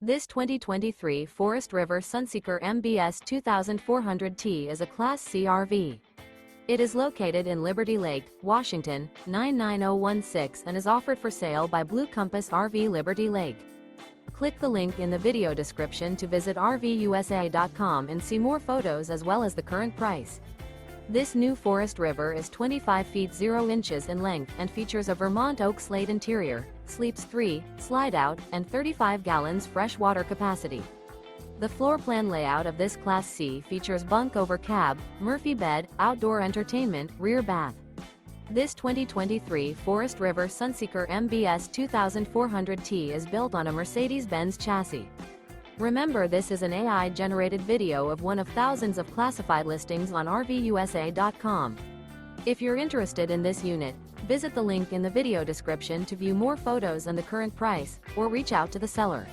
This 2023 Forest River Sunseeker MBS 2400T is a Class C RV. It is located in Liberty Lake, Washington, 99016 and is offered for sale by Blue Compass RV Liberty Lake. Click the link in the video description to visit RVUSA.com and see more photos as well as the current price. This new Forest River is 25 feet 0 inches in length and features a Vermont oak-slate interior, sleeps 3, slide-out, and 35 gallons fresh water capacity. The floor plan layout of this Class C features bunk over cab, Murphy bed, outdoor entertainment, rear bath. This 2023 Forest River Sunseeker MBS 2400T is built on a Mercedes-Benz chassis. Remember, this is an AI-generated video of one of thousands of classified listings on RVUSA.com. If you're interested in this unit, visit the link in the video description to view more photos and the current price, or reach out to the seller.